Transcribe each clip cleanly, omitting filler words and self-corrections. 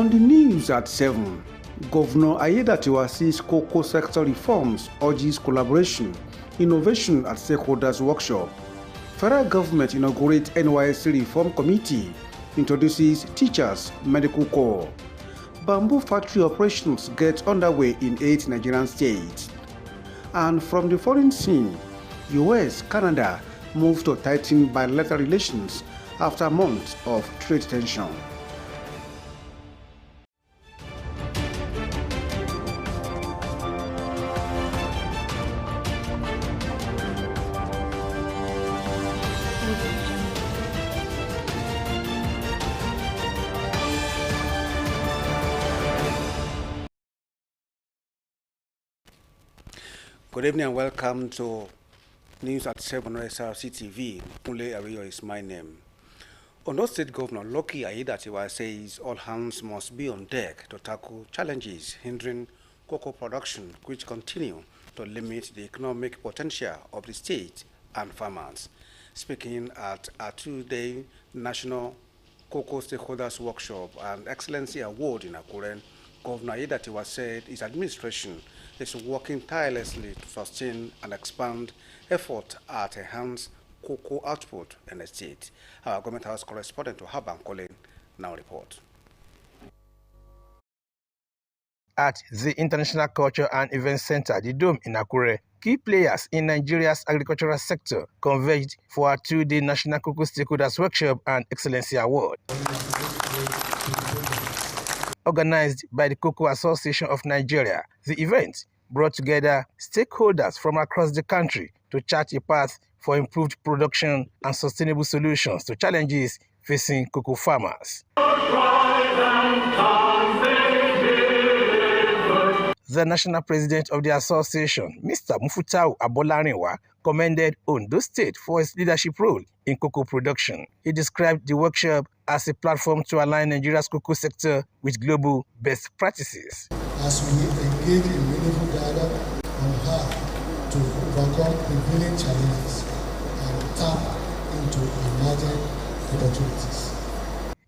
On the news at 7, Governor Aiyedatiwa sees cocoa sector reforms, urges collaboration, innovation at stakeholders workshop. Federal government inaugurates NYSC Reform Committee, introduces teachers medical corps. Bamboo factory operations get underway in 8 Nigerian states. And from the foreign scene, US, Canada move to tighten bilateral relations after months of trade tension. Good evening and welcome to News at 7 Osrc TV. Kunle Ariyo is my name. Ondo State Governor Lucky Aiyedatiwa says all hands must be on deck to tackle challenges hindering cocoa production, which continue to limit the economic potential of the state and farmers. Speaking at a 2-day National Cocoa Stakeholders Workshop and Excellency Award in Akure, Governor Aiyedatiwa said his administration is working tirelessly to sustain and expand effort at enhance cocoa output in the state. Our Government House correspondent to Haban Colin now report. At the International Culture and Events Center, the Dome in Akure, key players in Nigeria's agricultural sector converged for a 2-day National Cocoa Stakeholders Workshop and Excellency Award. Organized by the Cocoa Association of Nigeria, the event brought together stakeholders from across the country to chart a path for improved production and sustainable solutions to challenges facing cocoa farmers. The national president of the association, Mr. Mufutau Abolarinwa, commended Ondo State for its leadership role in cocoa production. He described the workshop as a platform to align Nigeria's cocoa sector with global best practices. As we engage in meaningful dialogue on how to overcome prevailing challenges and tap into emerging opportunities.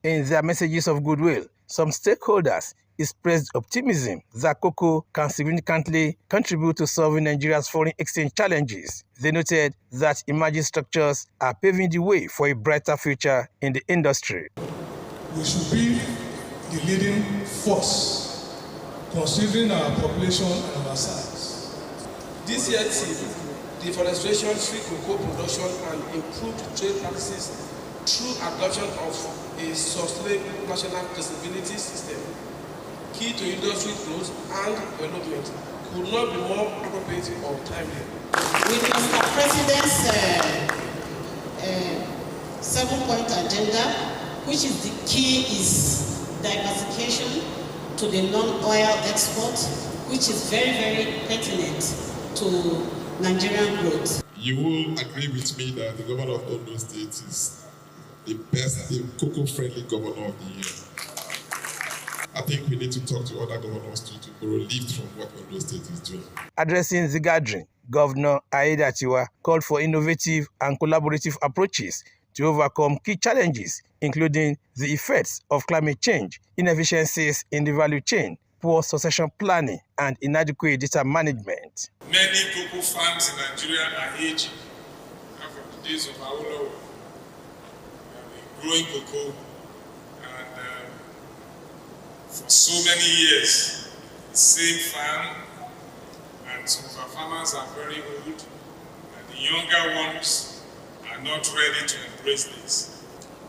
In their messages of goodwill, some stakeholders expressed optimism that cocoa can significantly contribute to solving Nigeria's foreign exchange challenges. They noted that emerging structures are paving the way for a brighter future in the industry. We should be the leading force, considering our population and our size. This year, deforestation, free cocoa production, and improved trade practices through adoption of a sustainable national traceability system, key to industry growth and development, could not be more appropriate or timely. With Mr. President's 7-point agenda, which is the key is diversification to the non-oil export, which is very, very pertinent to Nigerian growth. You will agree with me that the governor of Ondo State is the best, the cocoa-friendly governor of the year. I think we need to talk to other governors to borrow lift from what Ondo State is doing. Addressing the gathering, Governor Aiyedatiwa called for innovative and collaborative approaches to overcome key challenges, including the effects of climate change, inefficiencies in the value chain, poor succession planning, and inadequate data management. Many cocoa farms in Nigeria are aging. From the days of Awolowo, growing cocoa, and for so many years, the same farm, and some of our farmers are very old, and the younger ones are not ready to embrace this.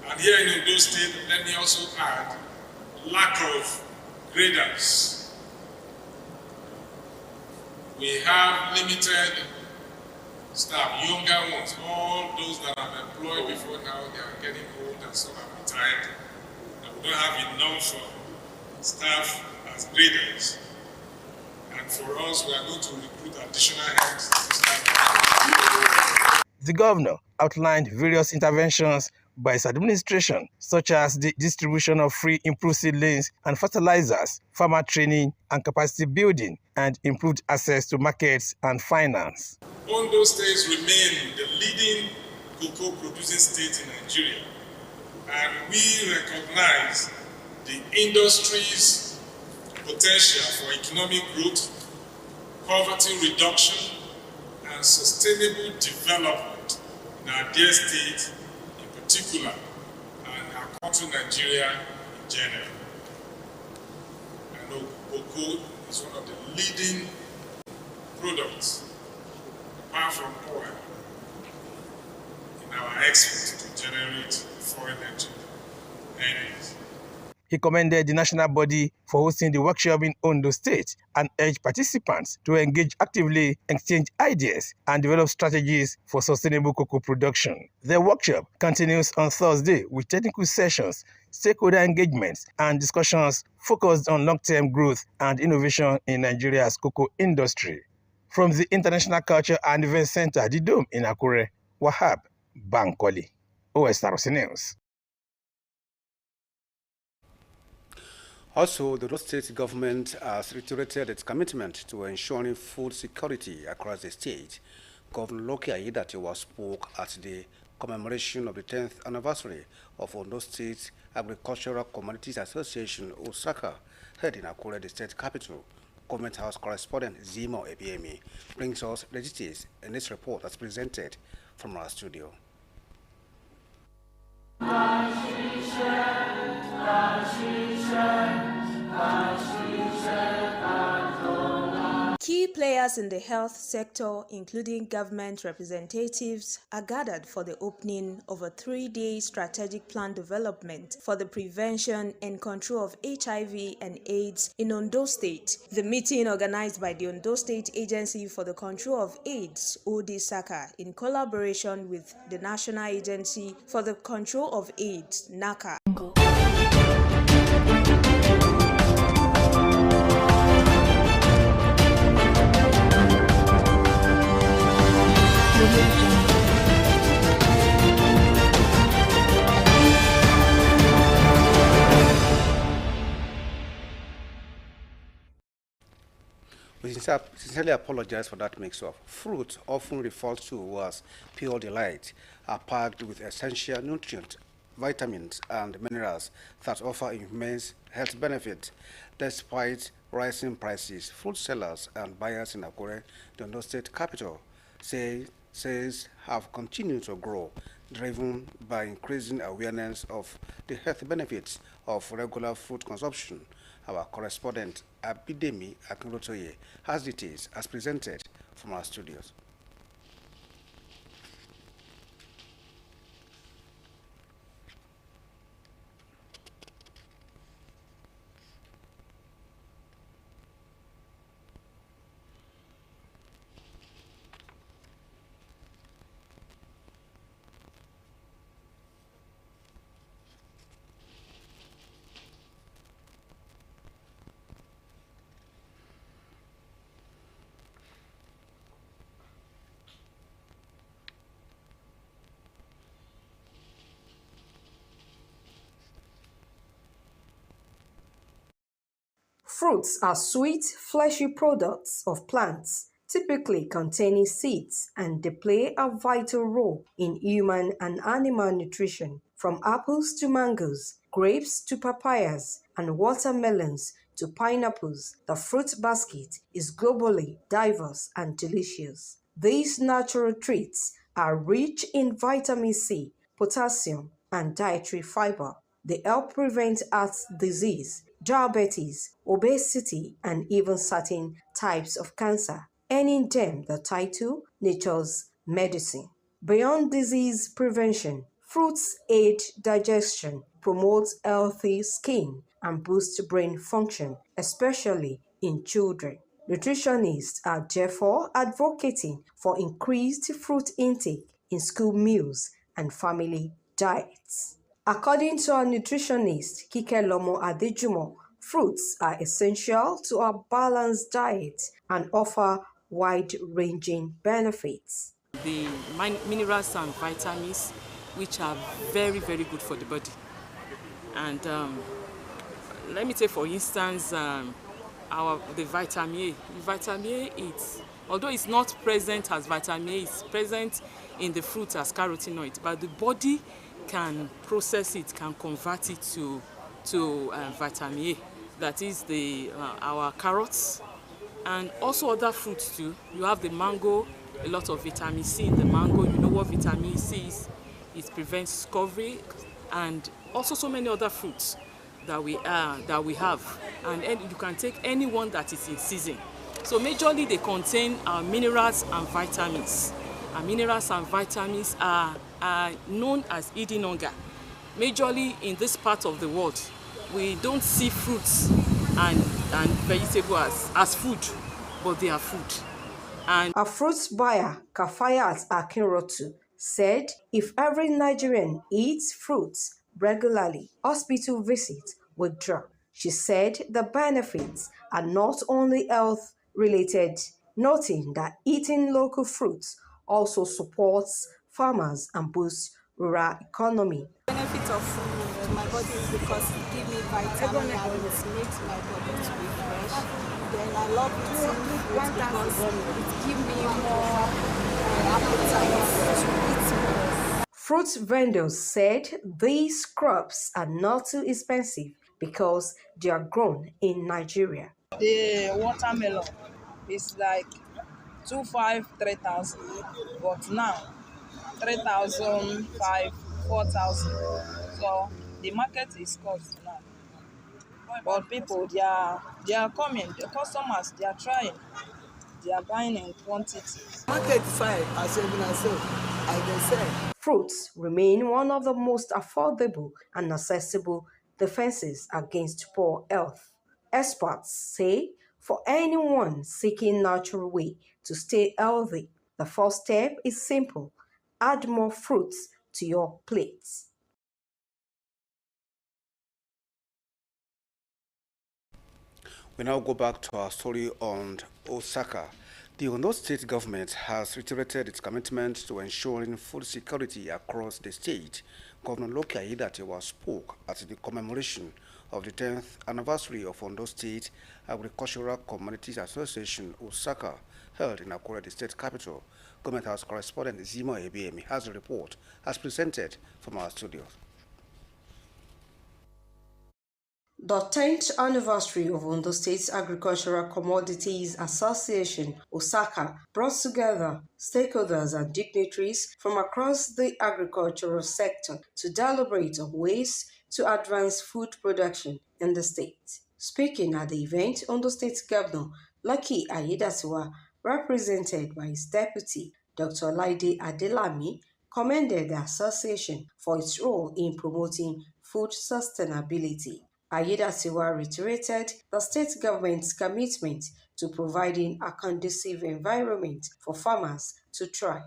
And here in Ondo State, let me also add, lack of graders. We have limited staff, younger ones, all those that have employed before now, they are getting old and some have retired. And we don't have enough staff as graders. And for us, we are going to recruit additional hands to staff. The governor outlined various interventions by his administration, such as the distribution of free improved seedlings and fertilizers, farmer training and capacity building, and improved access to markets and finance. Ondo states remain the leading cocoa producing state in Nigeria, and we recognize the industry's potential for economic growth, poverty reduction, and sustainable development in our dear state in particular, and our country Nigeria in general. I know cocoa is one of the leading products, apart from oil, in our export to generate foreign earnings. He commended the national body for hosting the workshop in Ondo State and urged participants to engage actively, exchange ideas, and develop strategies for sustainable cocoa production. The workshop continues on Thursday with technical sessions, stakeholder engagements, and discussions focused on long-term growth and innovation in Nigeria's cocoa industry. From the International Culture and Event Center, the Dome in Akure, Wahab Bankole, Osrc News. Also, the Ondo State government has reiterated its commitment to ensuring food security across the state. Governor Lucky Aiyedatiwa spoke at the commemoration of the 10th anniversary of Ondo State Agricultural Commodities Association, Osrc, held in Akure, the state capital. Government House correspondent Zimo Ebiemi brings us the details in this report as presented from our studio. Key players in the health sector, including government representatives, are gathered for the opening of a 3-day strategic plan development for the prevention and control of HIV and AIDS in Ondo State. The meeting, organized by the Ondo State Agency for the Control of AIDS, Osrc, in collaboration with the National Agency for the Control of AIDS, NACA. We sincerely apologize for that mix-up. Fruit, often referred to as pure delight, are packed with essential nutrients, vitamins, and minerals that offer immense health benefits. Despite rising prices, fruit sellers and buyers in Akure, the Ondo State capital, sales have continued to grow, driven by increasing awareness of the health benefits of regular fruit consumption. Our correspondent Abidemi Akinrotoye has details as presented from our studios. Fruits are sweet, fleshy products of plants, typically containing seeds, and they play a vital role in human and animal nutrition. From apples to mangoes, grapes to papayas, and watermelons to pineapples, the fruit basket is globally diverse and delicious. These natural treats are rich in vitamin C, potassium, and dietary fiber. They help prevent heart disease, diabetes, obesity, and even certain types of cancer, earning them the title Nature's Medicine. Beyond disease prevention, fruits aid digestion, promote healthy skin, and boost brain function, especially in children. Nutritionists are therefore advocating for increased fruit intake in school meals and family diets. According to our nutritionist, Kike Lomo Adejumo, fruits are essential to our balanced diet and offer wide-ranging benefits. The minerals and vitamins, which are very, very good for the body. And let me take, for instance, the vitamin A. The vitamin A, although it's not present as vitamin A, it's present in the fruit as carotenoid, but the body can process it, can convert it to to vitamin A. That is our carrots and also other fruits too. You have the mango, a lot of vitamin C in the mango. You know what vitamin C is? It prevents scurvy, and also so many other fruits that we have. And you can take any one that is in season. So majorly they contain minerals and vitamins. And minerals and vitamins are known as eating hunger. Majorly in this part of the world, we don't see fruits and vegetables as food, but they are food. And a fruits buyer, Kafayat Akinrotu, said if every Nigerian eats fruits regularly, hospital visits would drop. She said the benefits are not only health-related, noting that eating local fruits also supports farmers and boosts rural economy. Benefit of food in my body is because it gives me vitamin and it makes my body to be fresh. Then I love eating fruit because it gives me more appetite to eat more. Fruit vendors said these crops are not too expensive because they are grown in Nigeria. The watermelon is like 3,000, but now 3,500, 4,000. So the market is cost now. But people, they are coming. The customers, they are trying. They are buying in quantity. Market fine, as I can say. Fruits remain one of the most affordable and accessible defenses against poor health. Experts say for anyone seeking natural way to stay healthy, the first step is simple: add more fruits to your plates. We now go back to our story on Osrc. The Ondo State government has reiterated its commitment to ensuring food security across the state. Governor Loki Aiyedatiwa spoke at the commemoration of the 10th anniversary of Ondo State Agricultural Commodities Association, Osrc, held in Akure, the state capital. Government House correspondent Zima Ebiemi has a report as presented from our studios. The 10th anniversary of Ondo State's Agricultural Commodities Association, Osrc, brought together stakeholders and dignitaries from across the agricultural sector to deliberate on ways to advance food production in the state. Speaking at the event, Ondo State Governor Lucky Aiyedatiwa, represented by his deputy, Dr. Laide Adelami, commended the association for its role in promoting food sustainability. Aiyedatiwa reiterated the state government's commitment to providing a conducive environment for farmers to thrive.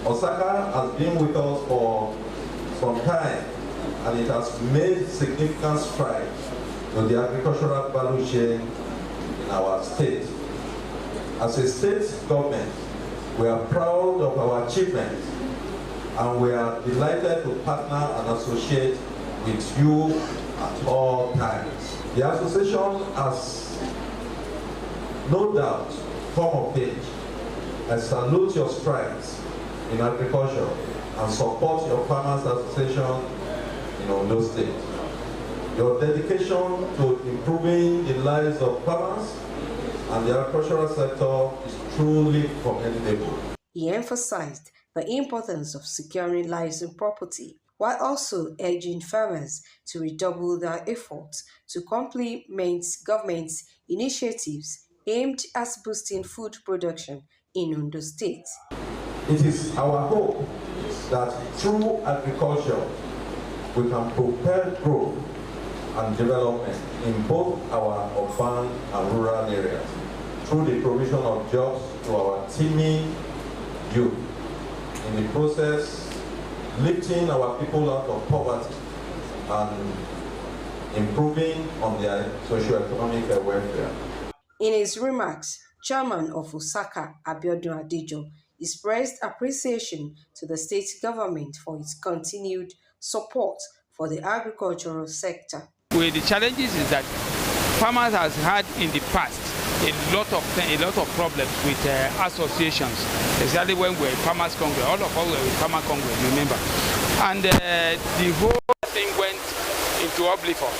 Osrc has been with us for some time, and it has made significant strides in the agricultural value chain in our state. As a state government, we are proud of our achievements, and we are delighted to partner and associate with you at all times. The association has no doubt come of age. I salute your strides in agriculture and support your farmers association in Ondo State. Your dedication to improving the lives of farmers and the agricultural sector is truly commendable. He emphasized the importance of securing lives and property, while also urging farmers to redouble their efforts to complement government's initiatives aimed at boosting food production in Ondo State. It is our hope that through agriculture we can propel growth and development in both our urban and rural areas through the provision of jobs to our teeming youth. In the process, lifting our people out of poverty and improving on their socio-economic welfare. In his remarks, Chairman of Osrc, Abiodun Adejo, expressed appreciation to the state government for its continued support for the agricultural sector. Well, the challenges is that farmers has had in the past a lot of problems with associations, especially when we're Farmers Congress. All of us were with Farmers Congress, remember? And the whole thing went into oblivion.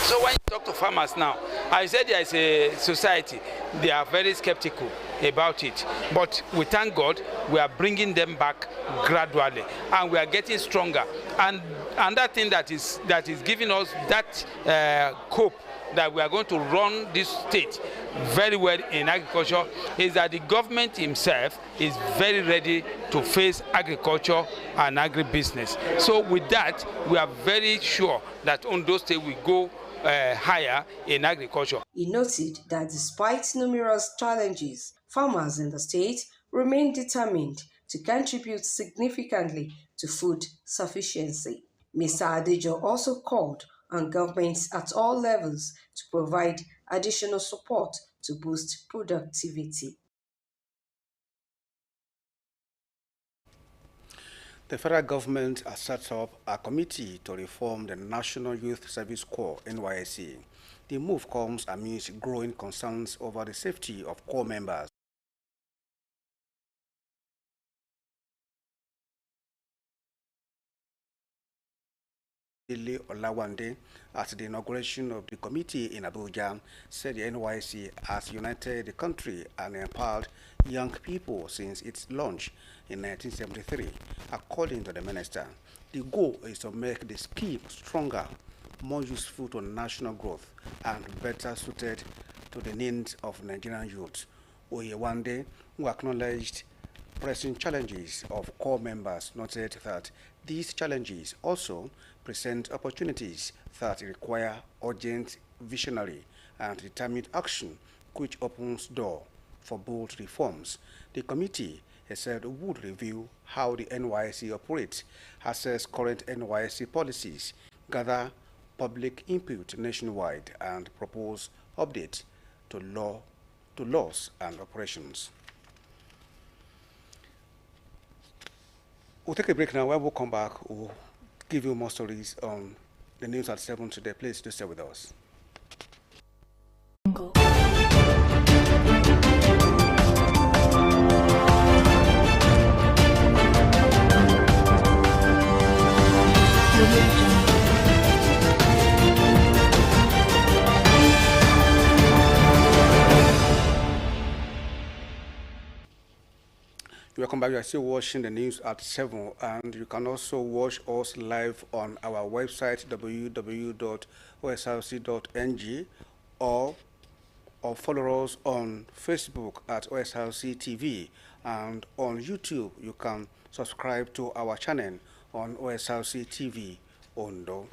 So when you talk to farmers now, I said there is a society, they are very skeptical about it. But we thank God, we are bringing them back gradually, and we are getting stronger. And that thing that is giving us that hope that we are going to run this state very well in agriculture is that the government himself is very ready to face agriculture and agribusiness. So with that, we are very sure that Ondo State will go higher in agriculture. He noted that despite numerous challenges, farmers in the state remain determined to contribute significantly to food sufficiency. Mr. Adejo also called on governments at all levels to provide additional support to boost productivity. The federal government has set up a committee to reform the National Youth Service Corps, NYSC. The move comes amidst growing concerns over the safety of corps members. Olawande, at the inauguration of the committee in Abuja, said the NYSC has united the country and empowered young people since its launch in 1973. According to the minister, the goal is to make the scheme stronger, more useful to national growth, and better suited to the needs of Nigerian youth. Oyewande, who acknowledged pressing challenges of corps members, noted that these challenges also present opportunities that require urgent, visionary, and determined action, which opens door for bold reforms. The committee has said would review how the NYSC operates, assess current NYSC policies, gather public input nationwide, and propose updates to laws and operations. We'll take a break now. When we'll come back, we'll give you more stories on the news at 7 today. Please do stay with us. Welcome back. You are still watching the news at 7, and you can also watch us live on our website www.osrc.ng or follow us on Facebook at Osrc TV, and on YouTube you can subscribe to our channel on Osrc TV Ondo.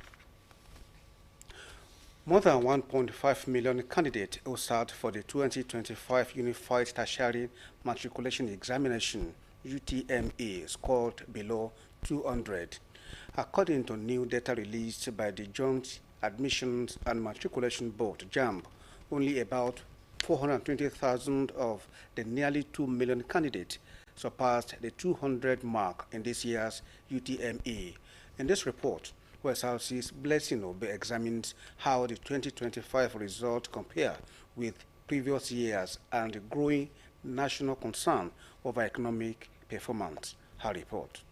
More than 1.5 million candidates who sat for the 2025 Unified Tertiary Matriculation Examination (UTME) scored below 200. According to new data released by the Joint Admissions and Matriculation Board (JAMB), only about 420,000 of the nearly 2 million candidates surpassed the 200 mark in this year's UTME. In this report, Osrc's Blessing Obe examines how the 2025 results compare with previous years and the growing national concern over economic performance. Her report.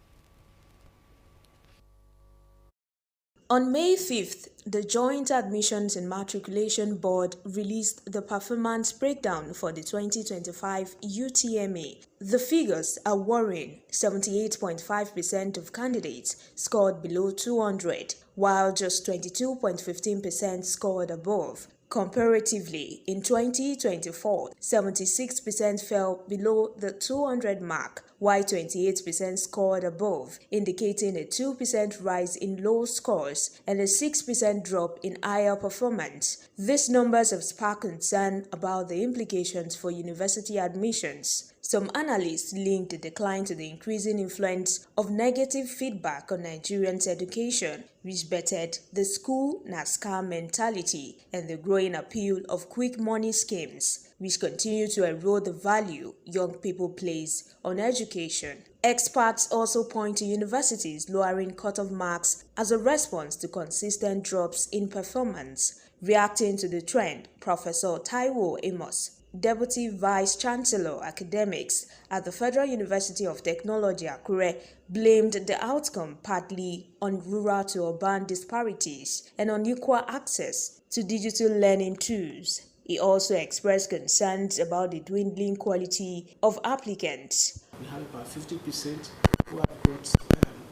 On May 5th, the Joint Admissions and Matriculation Board released the performance breakdown for the 2025 UTME. The figures are worrying. 78.5% of candidates scored below 200, while just 22.15% scored above. Comparatively, in 2024, 76% fell below the 200 mark, while 28% scored above, indicating a 2% rise in low scores and a 6% drop in higher performance. These numbers have sparked concern about the implications for university admissions. Some analysts linked the decline to the increasing influence of negative feedback on Nigerians' education, which bettered the school na scam mentality and the growing appeal of quick money schemes, which continue to erode the value young people place on education. Experts also point to universities lowering cutoff marks as a response to consistent drops in performance. Reacting to the trend, Professor Taiwo Amos, Deputy Vice-Chancellor Academics at the Federal University of Technology, Akure, blamed the outcome partly on rural to urban disparities and unequal access to digital learning tools. He also expressed concerns about the dwindling quality of applicants. We have about 50% who have got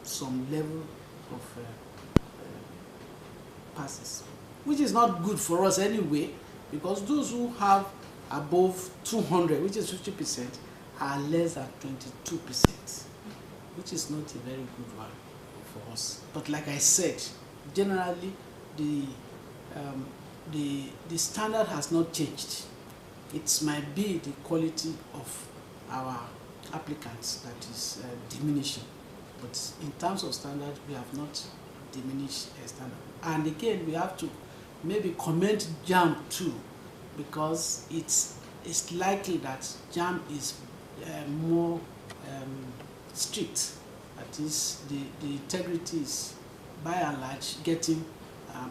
some level of passes, which is not good for us anyway, because those who have above 200, which is 50%, are less than 22%, which is not a very good one for us. But like I said, generally the standard has not changed. It might be the quality of our applicants that is diminishing, but in terms of standard, we have not diminished a standard. And again, we have to maybe comment JAMB too, because it's likely that JAMB is more strict. That is, the integrity is by and large getting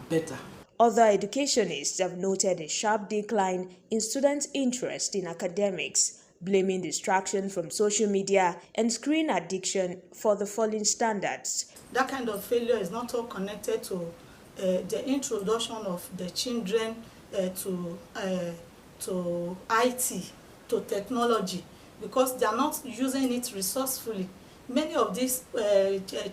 better. Other educationists have noted a sharp decline in students' interest in academics, blaming distraction from social media and screen addiction for the falling standards. That kind of failure is not all connected to the introduction of the children to IT, to technology, because they are not using it resourcefully. Many of these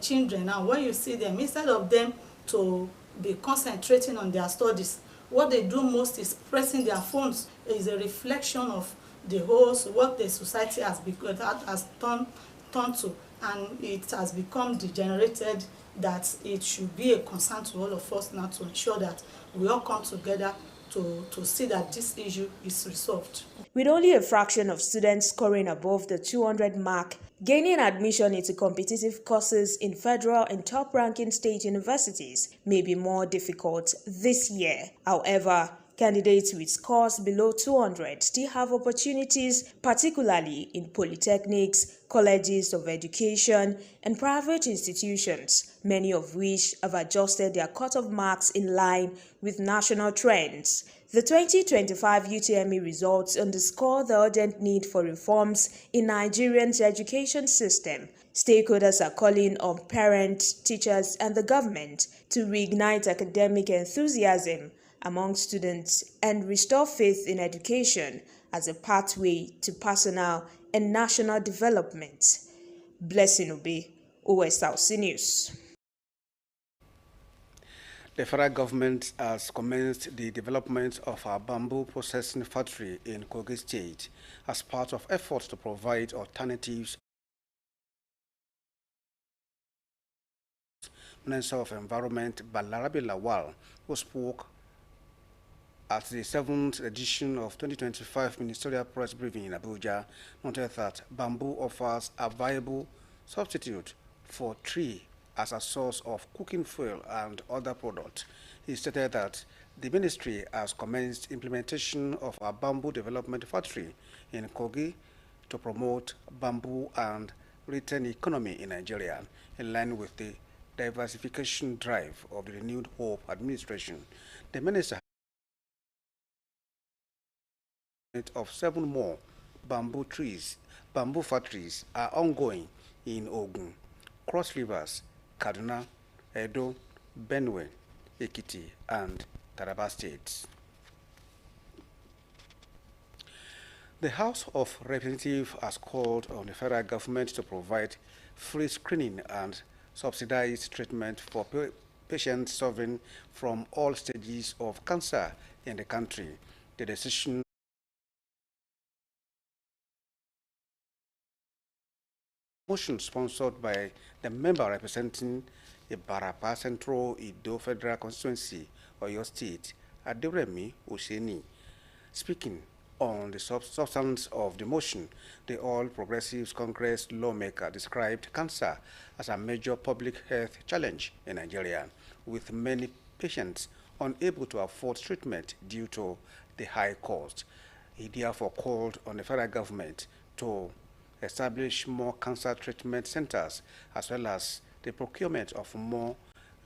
children now, when you see them, instead of them to be concentrating on their studies, what they do most is pressing their phones. Is a reflection of the whole what the society has become, has turned to, and it has become degenerated, that it should be a concern to all of us now to ensure that we all come together to see that this issue is resolved. With only a fraction of students scoring above the 200 mark, gaining admission into competitive courses in federal and top-ranking state universities may be more difficult this year. However, candidates with scores below 200 still have opportunities, particularly in polytechnics, colleges of education, and private institutions, many of which have adjusted their cut-off marks in line with national trends. The 2025 UTME results underscore the urgent need for reforms in Nigeria's education system. Stakeholders are calling on parents, teachers, and the government to reignite academic enthusiasm among students and restore faith in education as a pathway to personal and national development. Blessing Obe, Osrc News. The federal government has commenced the development of a bamboo processing factory in Kogi State as part of efforts to provide alternatives. Minister of Environment Balarabe Lawal, who spoke at the 7th edition of 2025 Ministerial Press Briefing in Abuja, noted that bamboo offers a viable substitute for tree as a source of cooking fuel and other products. He stated that the ministry has commenced implementation of a bamboo development factory in Kogi to promote bamboo and return economy in Nigeria, in line with the diversification drive of the Renewed Hope administration. The minister of 7 more bamboo factories are ongoing in Ogun, Cross Rivers, Kaduna, Edo, Benue, Ekiti, and Taraba states. The House of Representatives has called on the federal government to provide free screening and subsidized treatment for patients suffering from all stages of cancer in the country. The decision motion sponsored by the member representing Ibarapa Central Ido Federal Constituency, Oyo State, Aderemi Oseni. Speaking on the substance of the motion, the All Progressives Congress lawmaker described cancer as a major public health challenge in Nigeria, with many patients unable to afford treatment due to the high cost. He therefore called on the federal government to establish more cancer treatment centers, as well as the procurement of more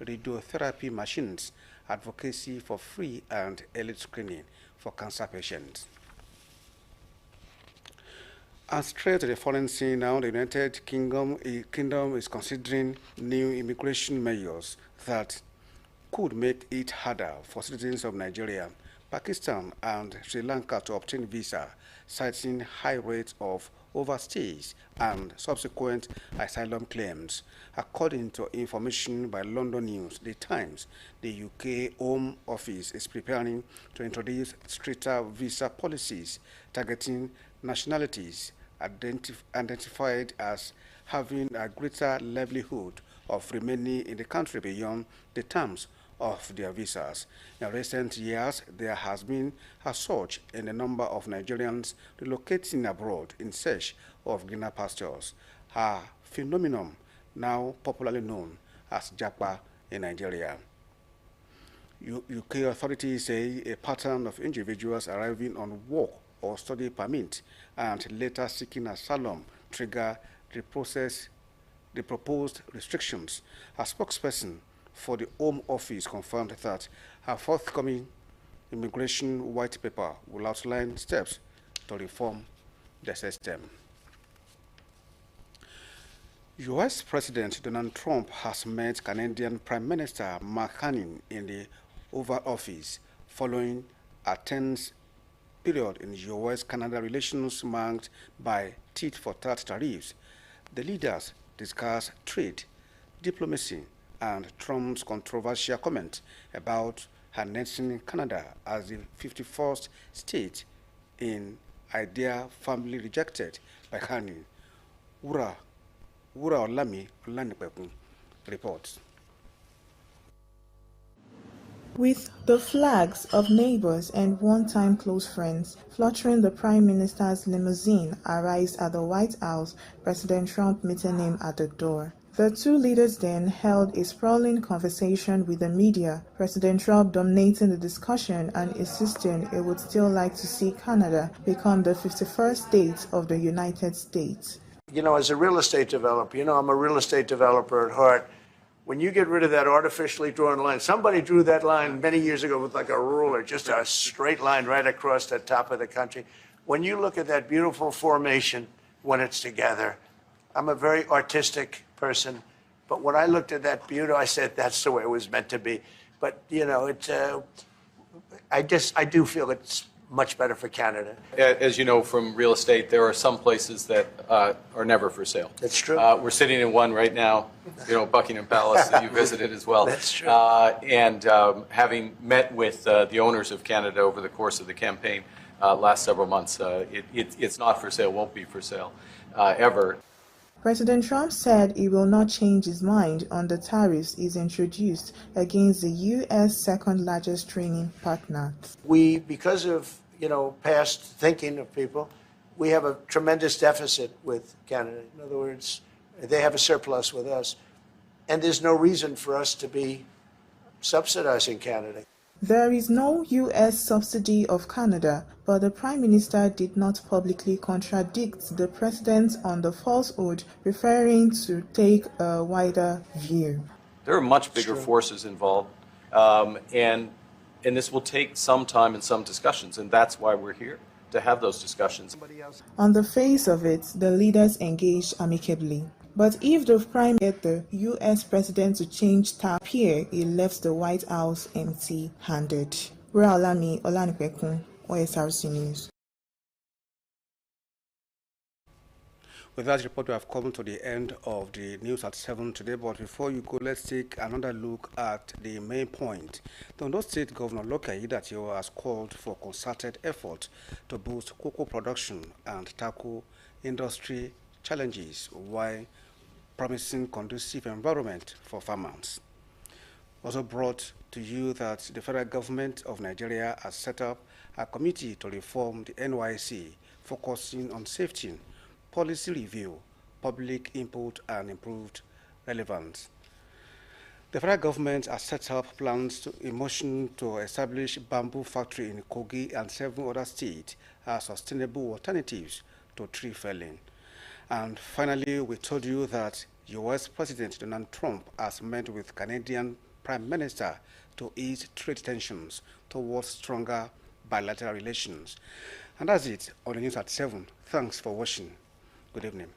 radiotherapy machines, advocacy for free and early screening for cancer patients. And straight to the foreign scene now, the United Kingdom is considering new immigration measures that could make it harder for citizens of Nigeria, Pakistan, and Sri Lanka to obtain visa, citing high rates of overstays and subsequent asylum claims. According to information by London News, The Times, the UK Home Office is preparing to introduce stricter visa policies targeting nationalities identified as having a greater livelihood of remaining in the country beyond the terms of their visas. In recent years, there has been a surge in the number of Nigerians relocating abroad in search of greener pastures, a phenomenon now popularly known as Japa in Nigeria. UK authorities say a pattern of individuals arriving on work or study permit and later seeking asylum trigger the proposed restrictions. A spokesperson for the Home Office confirmed that a forthcoming immigration white paper will outline steps to reform the system. U.S. President Donald Trump has met Canadian Prime Minister Mark Carney in the Oval Office following a tense period in U.S.-Canada relations marked by tit-for-tat tariffs. The leaders discussed trade, diplomacy, and Trump's controversial comment about annexing Canada as the 51st state in idea firmly rejected by Carney. Wura Olami Olanipekun reports. With the flags of neighbors and one-time close friends fluttering, the Prime Minister's limousine arrives at the White House, President Trump meeting him at the door. The two leaders then held a sprawling conversation with the media, President Trump dominating the discussion and insisting he would still like to see Canada become the 51st state of the United States. You know, as a real estate developer, I'm a real estate developer at heart. When you get rid of that artificially drawn line, somebody drew that line many years ago with like a ruler, just a straight line right across the top of the country. When you look at that beautiful formation when it's together, I'm a very artistic person, but when I looked at that beauty, I said that's the way it was meant to be. But I do feel it's much better for Canada. As you know from real estate, there are some places that are never for sale. That's true. We're sitting in one right now, Buckingham Palace that you visited as well. That's true. And having met with the owners of Canada over the course of the campaign last several months, it's not for sale, won't be for sale ever. President Trump said he will not change his mind on the tariffs he's introduced against the U.S. second largest trading partner. We, because of past thinking of people, we have a tremendous deficit with Canada. In other words, they have a surplus with us, and there's no reason for us to be subsidizing Canada. There is no U.S. subsidy of Canada, but the Prime Minister did not publicly contradict the President on the falsehood, preferring to take a wider view. There are much bigger forces involved, and this will take some time and some discussions, and that's why we're here, to have those discussions. On the face of it, the leaders engaged amicably. But if the Prime get the U.S. President to change tack here, he left the White House empty-handed. Olami Olanipekun, Osrc News. With that report, we have come to the end of the news at 7 today. But before you go, let's take another look at the main point. The Ondo State Governor Loki Aiyedatiwa has called for concerted effort to boost cocoa production and tackle industry challenges while promising conducive environment for farmers. Also brought to you that the federal government of Nigeria has set up a committee to reform the NYSC, focusing on safety, policy review, public input, and improved relevance. The federal government has set up plans in motion to establish bamboo factory in Kogi and 7 other states as sustainable alternatives to tree felling. And finally, we told you that U.S. President Donald Trump has met with Canadian Prime Minister to ease trade tensions towards stronger bilateral relations. And that's it on the news at 7. Thanks for watching. Good evening.